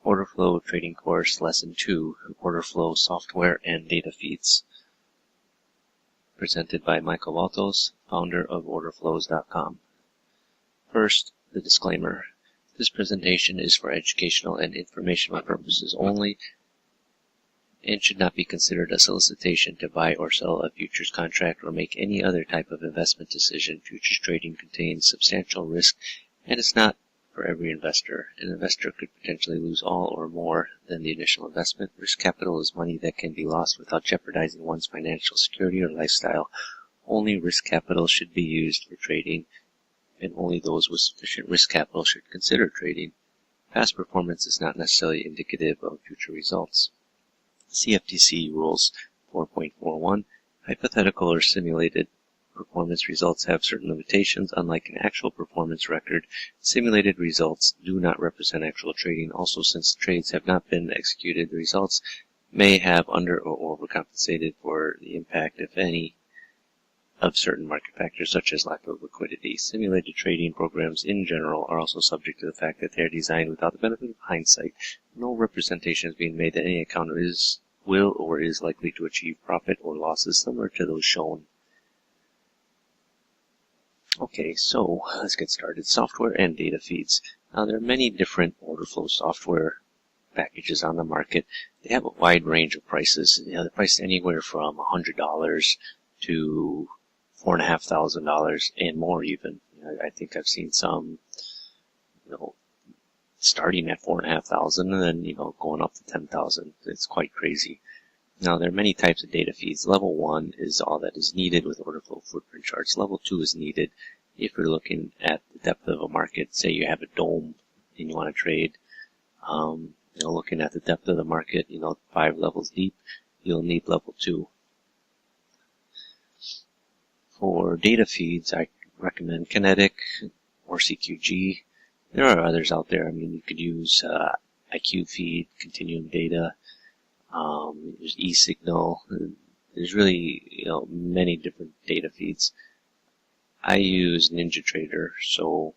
Order Flow Trading Course Lesson 2, Order Flow Software and Data Feeds, presented by Michael Valtos, founder of orderflows.com. First, the disclaimer. This presentation is for educational and informational purposes only and should not be considered a solicitation to buy or sell a futures contract or make any other type of investment decision. Futures trading contains substantial risk and is not for every investor. An investor could potentially lose all or more than the initial investment. Risk capital is money that can be lost without jeopardizing one's financial security or lifestyle. Only risk capital should be used for trading, and only those with sufficient risk capital should consider trading. Past performance is not necessarily indicative of future results. CFTC Rules 4.41. Hypothetical or simulated performance results have certain limitations. Unlike an actual performance record, simulated results do not represent actual trading. Also, since trades have not been executed, the results may have under or overcompensated for the impact, if any, of certain market factors such as lack of liquidity. Simulated trading programs in general are also subject to the fact that they are designed without the benefit of hindsight. No representation is being made that any account will or is likely to achieve profit or losses similar to those shown. Okay, so let's get started. Software and data feeds. Now, there are many different order flow software packages on the market. They have a wide range of prices. They're priced anywhere from $100 to $4,500 and more even. I think I've seen some, starting at $4,500 and then, going up to $10,000. It's quite crazy. Now, there are many types of data feeds. Level 1 is all that is needed with order flow footprint charts. Level 2 is needed if you're looking at the depth of a market. Say you have a dome and you want to trade, looking at the depth of the market, 5 levels deep, you'll need level 2. For data feeds, I recommend Kinetic or CQG. There are others out there. You could use IQ Feed, Continuum Data. There's eSignal. There's really, many different data feeds. I use NinjaTrader, so,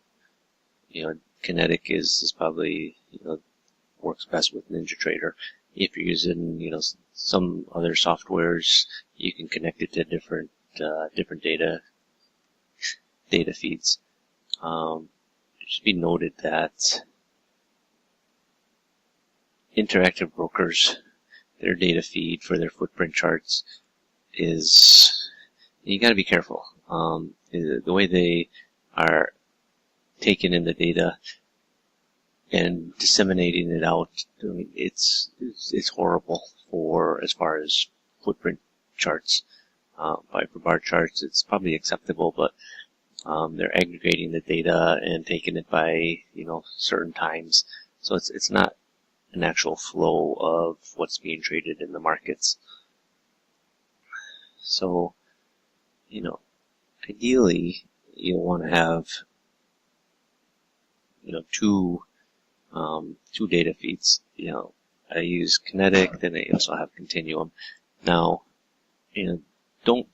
Kinetic is probably, works best with NinjaTrader. If you're using, some other softwares, you can connect it to different data feeds. It should be noted that Interactive Brokers, their data feed for their footprint charts is, you got to be careful. The way they are taking in the data and disseminating it out, it's horrible for as far as footprint charts. By per bar charts, it's probably acceptable, but they're aggregating the data and taking it by certain times, so it's not an actual flow of what's being traded in the markets. So, ideally, you'll want to have, two data feeds. I use Kinetic, then I also have Continuum. Now, don't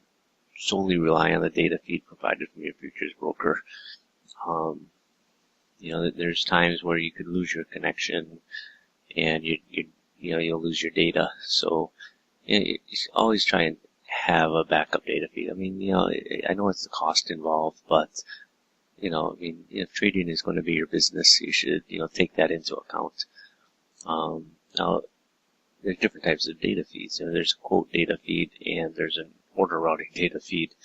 solely rely on the data feed provided from your futures broker. There's times where you could lose your connection and you'll lose your data. So, you should always try and have a backup data feed. I know it's the cost involved, but, if trading is going to be your business, you should, take that into account. Now, there's different types of data feeds. There's a quote data feed and there's an order routing data feed.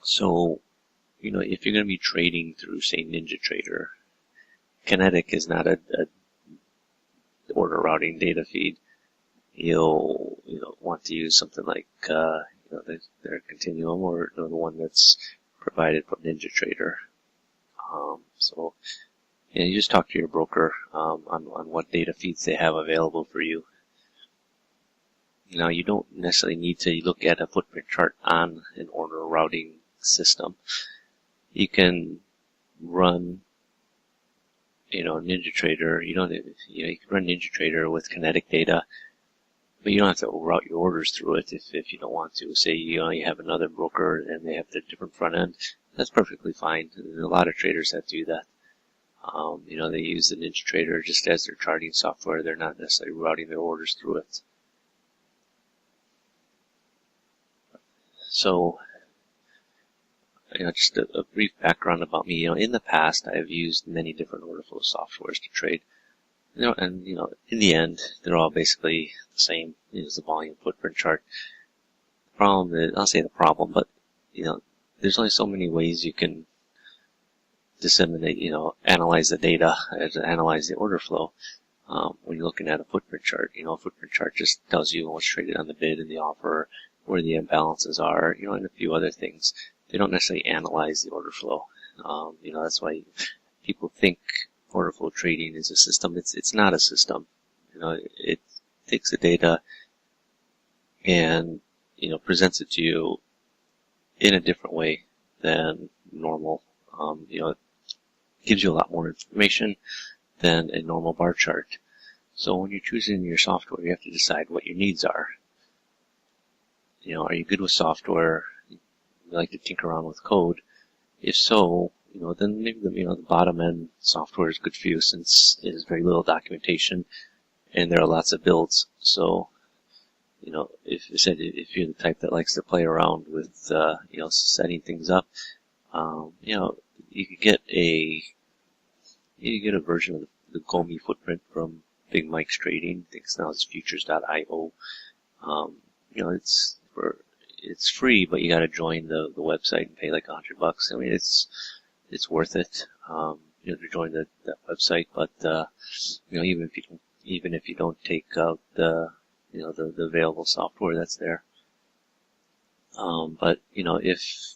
So, if you're going to be trading through, say, NinjaTrader, Kinetic is not a order routing data feed. You'll want to use something like their Continuum or the one that's provided from NinjaTrader. So you just talk to your broker on what data feeds they have available for you. Now, you don't necessarily need to look at a footprint chart on an order routing system. You can run, NinjaTrader. You can run NinjaTrader with Kinetic data, but you don't have to route your orders through it if you don't want to. Say you have another broker and they have their different front end. That's perfectly fine. There's a lot of traders that do that. They use the NinjaTrader just as their charting software. They're not necessarily routing their orders through it. So, just a brief background about me. In the past, I've used many different order flow softwares to trade. In the end, they're all basically the same. It's the volume footprint chart. The problem is, I'll say the problem, but there's only so many ways you can disseminate, analyze the data, analyze the order flow. When you're looking at a footprint chart, a footprint chart just tells you what's traded on the bid and the offer, where the imbalances are, and a few other things. They don't necessarily analyze the order flow. That's why people think order flow trading is a system. It's not a system. It takes the data and, presents it to you in a different way than normal. It gives you a lot more information than a normal bar chart. So when you're choosing your software, you have to decide what your needs are. Are you good with software? You like to tinker around with code? If so, then maybe the bottom end software is good for you, since it has very little documentation and there are lots of builds. So, if you're the type that likes to play around with, setting things up, you could get a version of the Gomi footprint from Big Mike's Trading. I think now it's futures.io. It's free, but you got to join the website and pay like $100. I mean, it's worth it, to join that website. But even if you don't take out the available software that's there. But if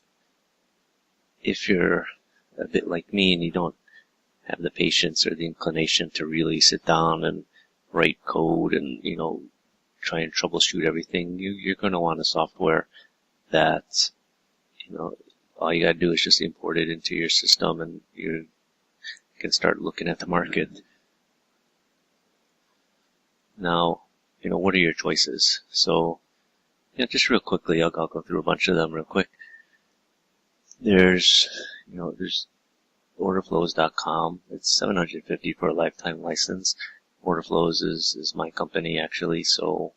you're a bit like me and you don't have the patience or the inclination to really sit down and write code and try and troubleshoot everything, you're going to want a software that all you got to do is just import it into your system and you can start looking at the market. Now, what are your choices? So, just real quickly, I'll go through a bunch of them real quick. There's orderflows.com. It's $750 for a lifetime license. Orderflows is my company, actually. So,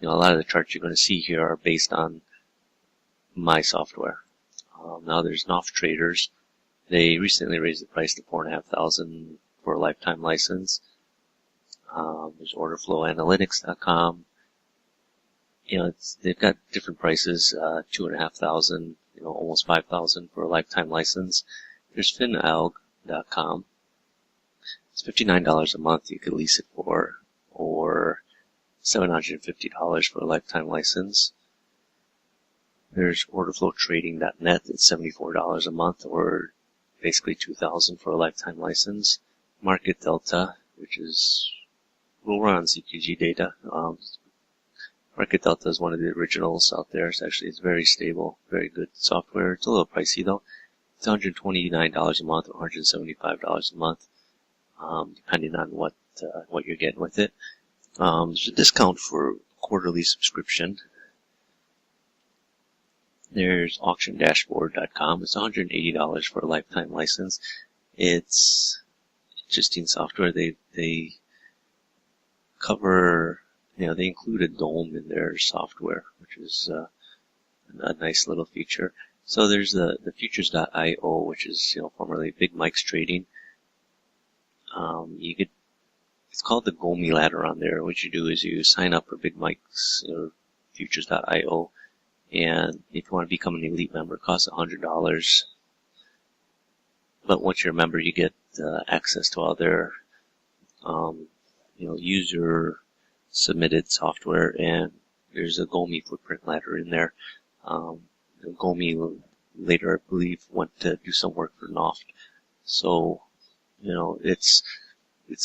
a lot of the charts you're going to see here are based on my software. Now there's NOF Traders. They recently raised the price to $4,500 for a lifetime license. There's orderflowanalytics.com. They've got different prices, $2,500, almost $5,000 for a lifetime license. There's finalg.com. It's $59 a month you could lease it for, or $750 for a lifetime license. There's orderflowtrading.net. It's $74 a month, or basically $2,000 for a lifetime license. Market Delta, which will run on CQG data. Market Delta is one of the originals out there. It's very stable, very good software. It's a little pricey though. It's $129 a month or $175 a month, depending on what you're getting with it. There's a discount for quarterly subscription. There's auctiondashboard.com. It's $180 for a lifetime license. It's interesting software. They cover, they include a DOM in their software, which is a nice little feature. So there's the futures.io, which is, formerly Big Mike's Trading. It's called the Gomi ladder on there. What you do is you sign up for Big Mike's, futures.io. And if you want to become an elite member, it costs $100. But once you're a member, you get access to all their, user-submitted software, and there's a Gomi footprint ladder in there. Gomi later, I believe, went to do some work for NOFT. So, it's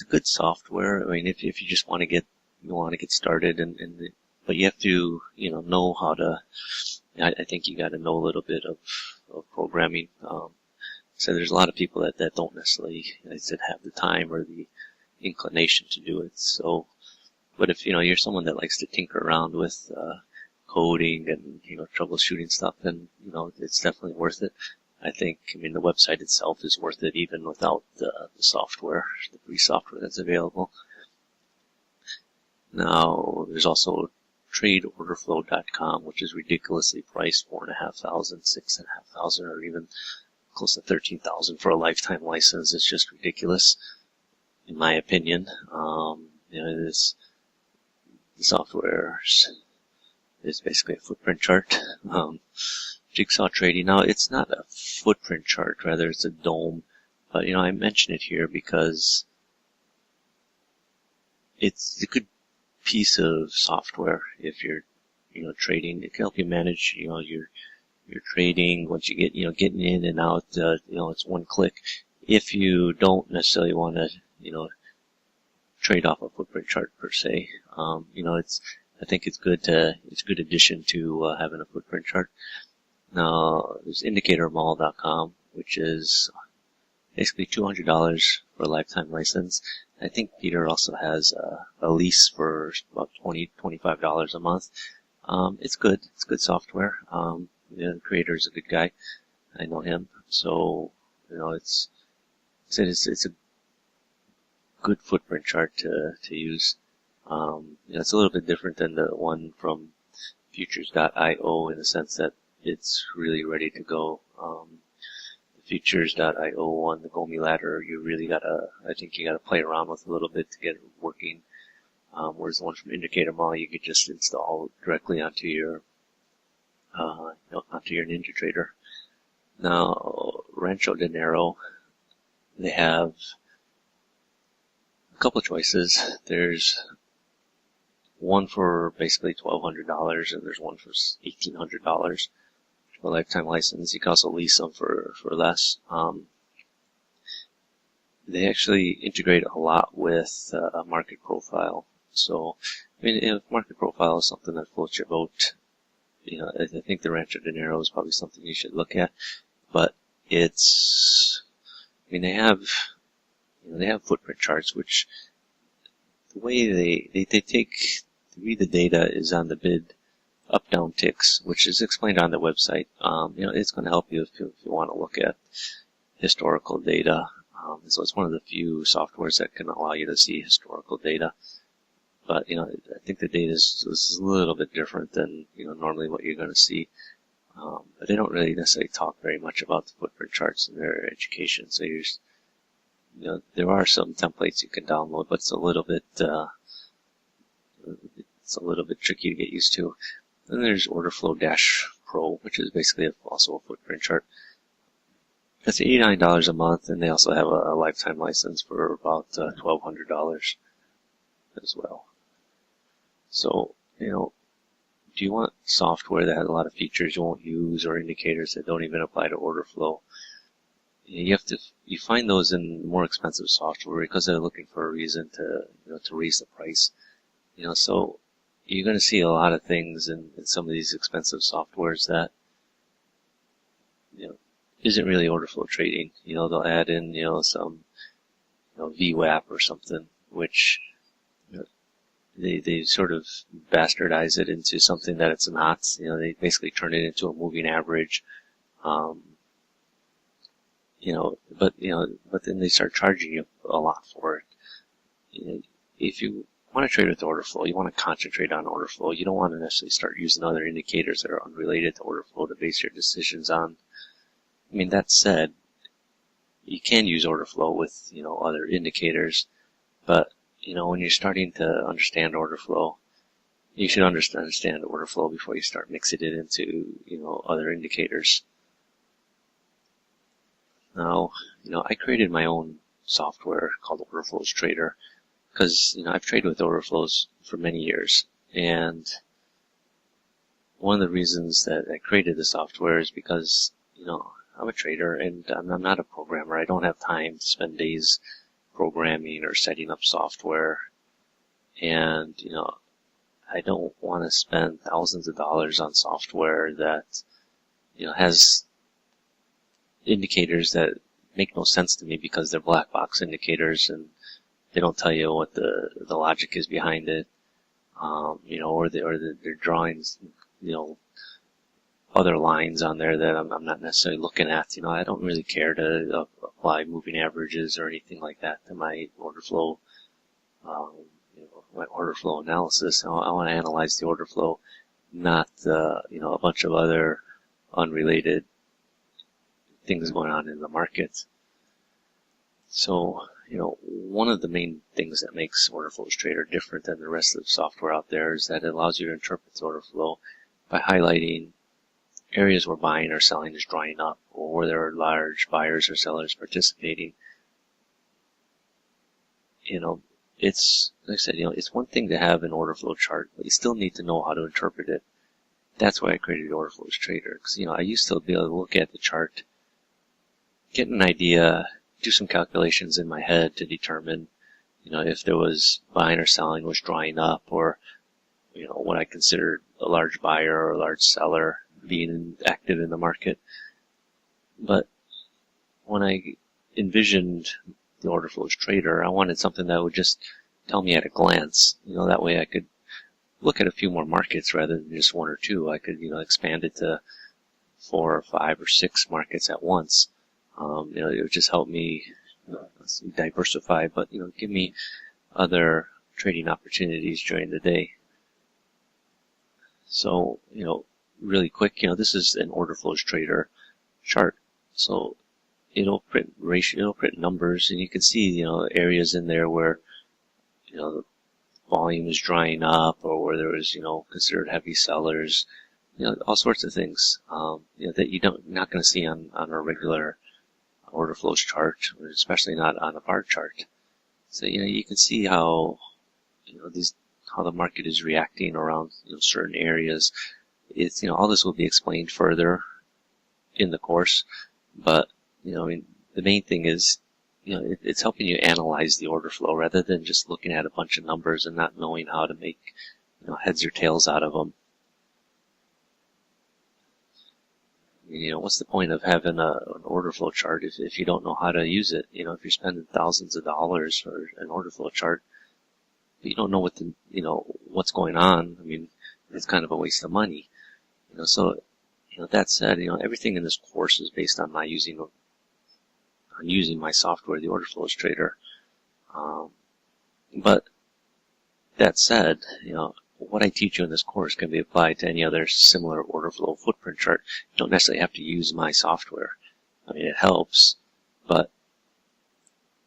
a good software. I mean, if you just want to get started, but you have to, know how to. I think you got to know a little bit of programming. So there's a lot of people that don't necessarily, have the time or the inclination to do it. So, but if you're someone that likes to tinker around with coding and troubleshooting stuff, then it's definitely worth it. I mean, the website itself is worth it even without the software, the free software that's available. Now, there's also tradeorderflow.com, which is ridiculously priced, $4,500, $6,500, or even close to $13,000 for a lifetime license. It's just ridiculous, in my opinion. The software is basically a footprint chart. Jigsaw trading. Now, it's not a footprint chart, rather it's a dome. But, I mention it here because it's a good piece of software if you're, trading. It can help you manage, your trading. Once you get, getting in and out, it's one click. If you don't necessarily want to, trade off a footprint chart per se, I think it's good addition to having a footprint chart. Now, there's indicatormall.com, which is basically $200 for a lifetime license. I think Peter also has a lease for about $25 a month. It's good. It's good software. The creator is a good guy. I know him. So, it's a good footprint chart to use. It's a little bit different than the one from futures.io in the sense that it's really ready to go. The futures.io one, the Gomi ladder, I think you gotta play around with a little bit to get it working. Whereas the one from Indicator Mall, you could just install directly onto your NinjaTrader. Now, Rancho Dinero, they have a couple of choices. There's one for basically $1,200, and there's one for $1,800 for a lifetime license. You can also lease them for less. They actually integrate a lot with a market profile. So, if market profile is something that floats your boat, I think the Rancho Dinero is probably something you should look at. But they have footprint charts, which the way they read the data is on the bid up-down ticks, which is explained on the website. It's going to help you if you want to look at historical data. So it's one of the few softwares that can allow you to see historical data. But, I think the data is a little bit different than, normally what you're going to see. But they don't really necessarily talk very much about the footprint charts in their education. So there are some templates you can download, but it's a little bit tricky to get used to. Then there's OrderFlow-Pro, which is basically also a footprint chart. That's $89 a month, and they also have a lifetime license for about $1,200 as well. So, do you want software that has a lot of features you won't use or indicators that don't even apply to order flow? You find those in more expensive software because they're looking for a reason to raise the price. So you're going to see a lot of things in some of these expensive softwares that, isn't really order flow trading. They'll add in, some, VWAP or something, which, they sort of bastardize it into something that it's not. They basically turn it into a moving average. But then they start charging you a lot for it. If you want to trade with order flow, you want to concentrate on order flow. You don't want to necessarily start using other indicators that are unrelated to order flow to base your decisions on. That said, you can use order flow with, other indicators, but, when you're starting to understand order flow, you should understand order flow before you start mixing it into, other indicators. Now, I created my own software called Order Flows Trader because, I've traded with order flows for many years. And one of the reasons that I created the software is because, I'm a trader and I'm not a programmer. I don't have time to spend days programming or setting up software. And, I don't want to spend thousands of dollars on software that, has indicators that make no sense to me because they're black box indicators and they don't tell you what the logic is behind it, or their drawings, other lines on there that I'm not necessarily looking at. I don't really care to apply moving averages or anything like that to my order flow, my order flow analysis. I want to analyze the order flow, not a bunch of other unrelated things going on in the market. So, one of the main things that makes Order Flows Trader different than the rest of the software out there is that it allows you to interpret the order flow by highlighting areas where buying or selling is drying up, or where there are large buyers or sellers participating. It's, like I said, it's one thing to have an order flow chart, but you still need to know how to interpret it. That's why I created the Order Flows Trader, because, I used to be able to look at the chart, get an idea, do some calculations in my head to determine, if there was buying or selling was drying up, or, what I considered a large buyer or a large seller being active in the market. But when I envisioned the Order Flows Trader, I wanted something that would just tell me at a glance. That way I could look at a few more markets rather than just one or two. I could, expand it to 4 or 5 or 6 markets at once. It would just help me diversify, but, give me other trading opportunities during the day. So, really quick, this is an Order Flows Trader chart. So it'll print numbers, and you can see, areas in there where, the volume is drying up, or where there was, considered heavy sellers, all sorts of things, that you're not going to see on a regular order flows chart, especially not on a bar chart. So, you can see how, how the market is reacting around, certain areas. It's, all this will be explained further in the course, but, the main thing is, it's helping you analyze the order flow rather than just looking at a bunch of numbers and not knowing how to make, heads or tails out of them. What's the point of having an order flow chart if you don't know how to use it? If you're spending thousands of dollars for an order flow chart, but you don't know what's going on, it's kind of a waste of money. So, that said, everything in this course is based on using my software, the Order Flows Trader. But that said, what I teach you in this course can be applied to any other similar order flow footprint chart. You don't necessarily have to use my software. It helps, but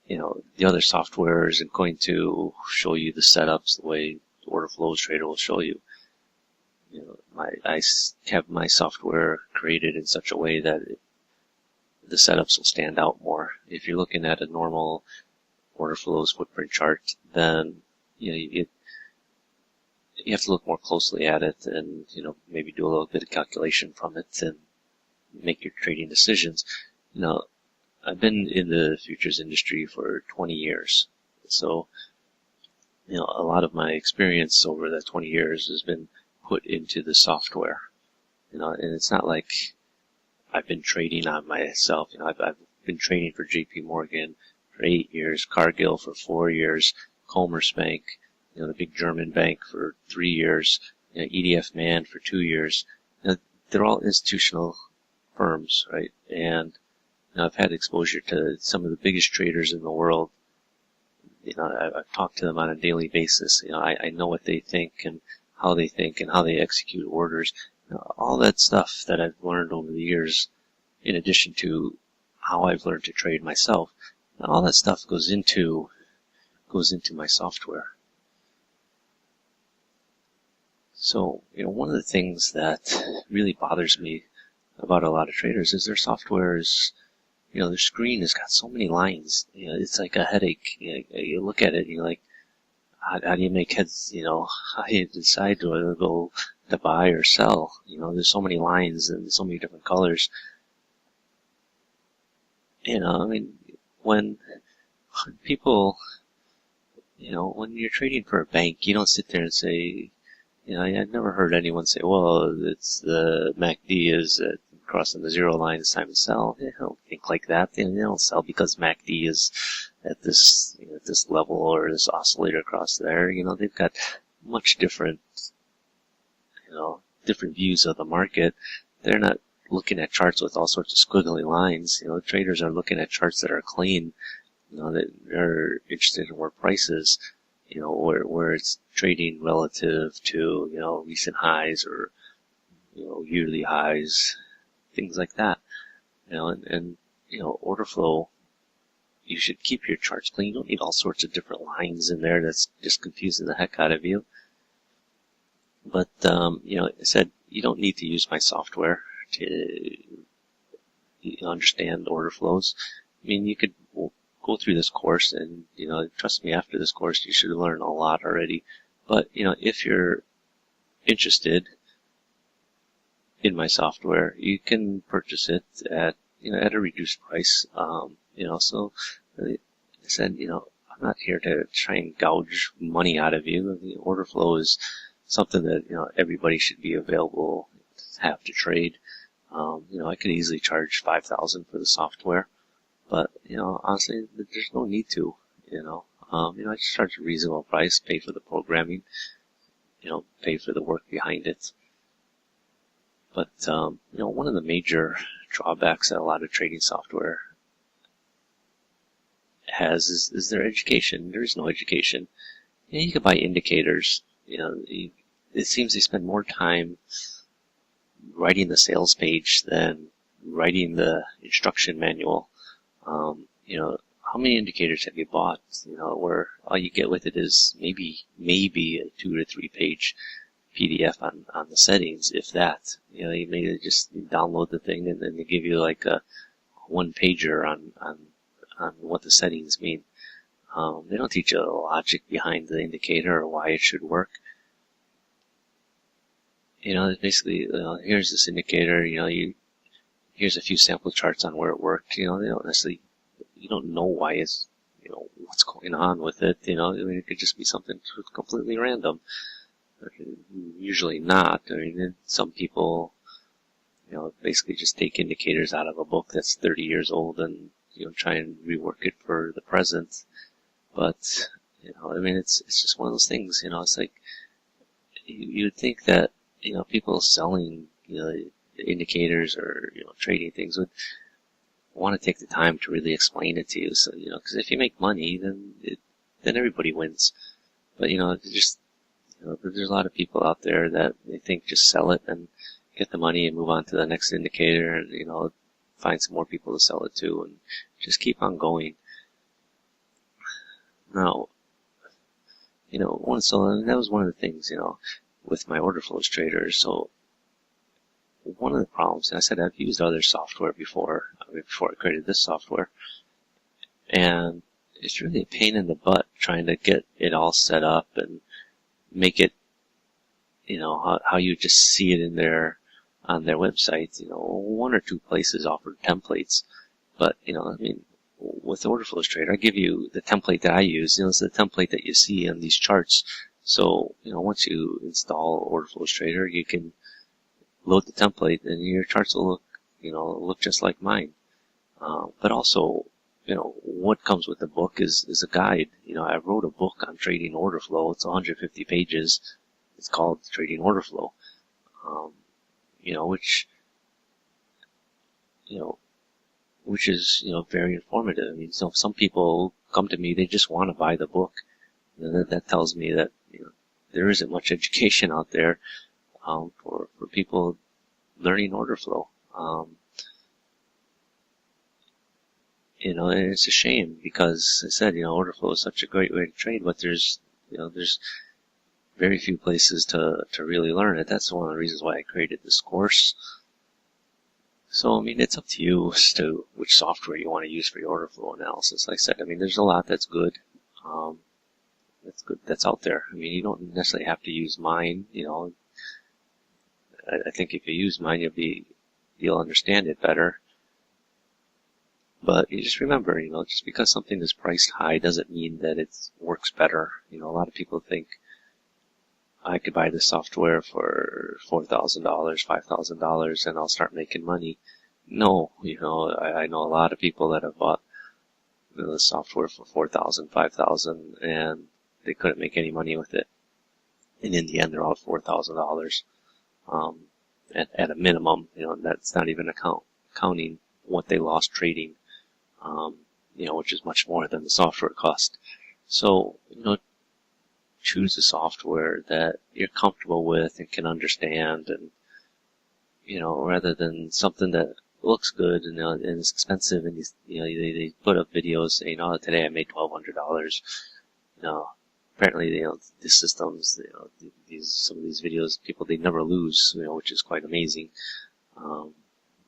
the other software isn't going to show you the setups the way the Order Flows Trader will show you. I have my software created in such a way that the setups will stand out more. If you're looking at a normal order flows footprint chart, then you have to look more closely at it, and maybe do a little bit of calculation from it and make your trading decisions. I've been in the futures industry for 20 years, so a lot of my experience over that 20 years has been put into the software. And it's not like I've been trading on myself. I've been trading for JP Morgan for 8 years, Cargill for 4 years, Commerzbank, the big German bank, for 3 years, EDF Man for 2 years. They're all institutional firms, right? And I've had exposure to some of the biggest traders in the world. I've talked to them on a daily basis. I know what they think and how they execute orders. All that stuff that I've learned over the years, in addition to how I've learned to trade myself, all that stuff goes into my software. So, one of the things that really bothers me about a lot of traders is their software is, their screen has got so many lines. It's like a headache. You look at it and you're like, how do you make heads, how do you decide whether to go to buy or sell? There's so many lines and so many different colors. When people, when you're trading for a bank, you don't sit there and say, I've never heard anyone say, well, it's the MACD is crossing the zero line, it's time to sell. They don't think like that. They don't sell because MACD is at this level or this oscillator across there. They've got much different, different views of the market. they're not looking at charts with all sorts of squiggly lines. Traders are looking at charts that are clean. That they're interested in where prices, where it's trading relative to, recent highs or, yearly highs, things like that. And order flow, you should keep your charts clean. You don't need all sorts of different lines in there. That's just confusing the heck out of you. But, I said, you don't need to use my software to understand order flows. I mean, you could go through this course and, trust me, after this course, you should have learned a lot already. But, if you're interested in my software, you can purchase it at a reduced price. So I said, I'm not here to try and gouge money out of you. The order flow is something that, everybody should be available to have to trade. I could easily charge $5,000 for the software, but, honestly, there's no need to, I just charge a reasonable price, pay for the programming, pay for the work behind it. But, one of the major drawbacks that a lot of trading software has is their education. There is no education. You can buy indicators. It seems they spend more time writing the sales page than writing the instruction manual. How many indicators have you bought, where all you get with it is maybe a 2 to 3 page PDF on the settings, if that. You may just download the thing and then they give you like a 1-pager on what the settings mean. They don't teach you the logic behind the indicator or why it should work. It's basically, here's this indicator, here's a few sample charts on where it worked. They don't necessarily, you don't know why it's, what's going on with it. It could just be something completely random. Usually not. Some people, basically just take indicators out of a book that's 30 years old and, try and rework it for the present. But, it's just one of those things, it's like, you'd think that, people selling, indicators or, trading things would want to take the time to really explain it to you. So, because if you make money, then everybody wins. But, just, there's a lot of people out there that they think just sell it and get the money and move on to the next indicator and, find some more people to sell it to and just keep on going. Now, so that was one of the things, with my order flows traders. So one of the problems, and I said I've used other software before I created this software, and it's really a pain in the butt trying to get it all set up and make it, how you just see it in on their website. 1 or 2 places offer templates, but, with Order Flows Trader, I give you the template that I use. It's the template that you see on these charts. So, once you install Order Flows Trader, you can load the template and your charts will look just like mine. But also, what comes with the book is a guide. I wrote a book on trading order flow. It's 150 pages. It's called Trading Order Flow. Which is, very informative. Some people come to me, they just want to buy the book. That tells me that, there isn't much education out there, for people learning order flow. And it's a shame because I said, order flow is such a great way to trade, but there's very few places to really learn it. That's one of the reasons why I created this course. So, it's up to you as to which software you want to use for your order flow analysis. Like I said, there's a lot that's good. That's out there. You don't necessarily have to use mine. I think if you use mine, you'll understand it better. But you just remember, just because something is priced high doesn't mean that it works better. A lot of people think I could buy this software for $4,000, $5,000, and I'll start making money. No, I know a lot of people that have bought the software for $4,000, $5,000, and they couldn't make any money with it. And in the end, they're out $4,000. at a minimum. That's not even counting what they lost trading, which is much more than the software cost. So, choose a software that you're comfortable with and can understand, and, rather than something that looks good and is expensive, and they put up videos saying, "Oh, today I made $1,200." Apparently, the systems, some of these videos, people, they never lose, which is quite amazing.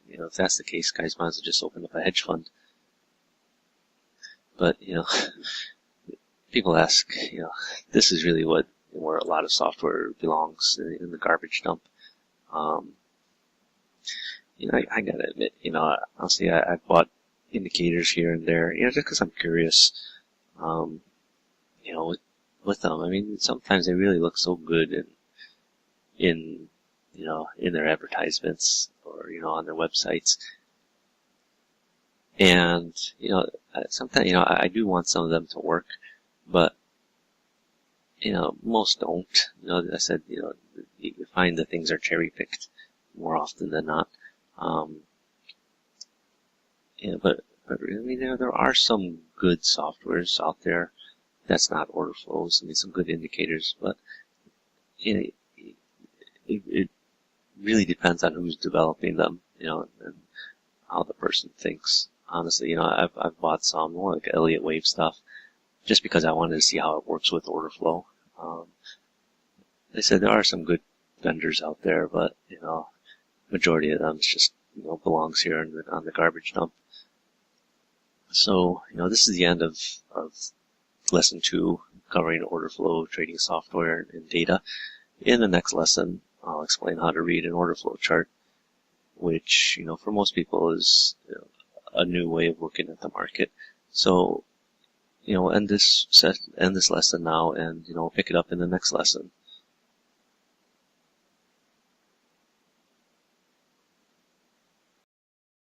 If that's the case, guys might as well just open up a hedge fund. But, people ask, this is really where a lot of software belongs, in the garbage dump. I gotta admit, honestly, I've bought indicators here and there, just because I'm curious, with them. I mean, sometimes they really look so good in their advertisements, or, on their websites. And, sometimes, I do want some of them to work, but, most don't. As I said, you find that things are cherry-picked more often than not. But I mean, there are some good softwares out there that's not order flows. I mean, some good indicators, but it really depends on who's developing them, and how the person thinks. Honestly, I've bought some more like Elliott Wave stuff just because I wanted to see how it works with order flow. They said there are some good vendors out there, but majority of them just belongs here on the garbage dump. So this is the end of lesson 2, covering order flow, trading software, and data. In the next lesson, I'll explain how to read an order flow chart, which for most people is a new way of looking at the market. So end this lesson now, and pick it up in the next lesson.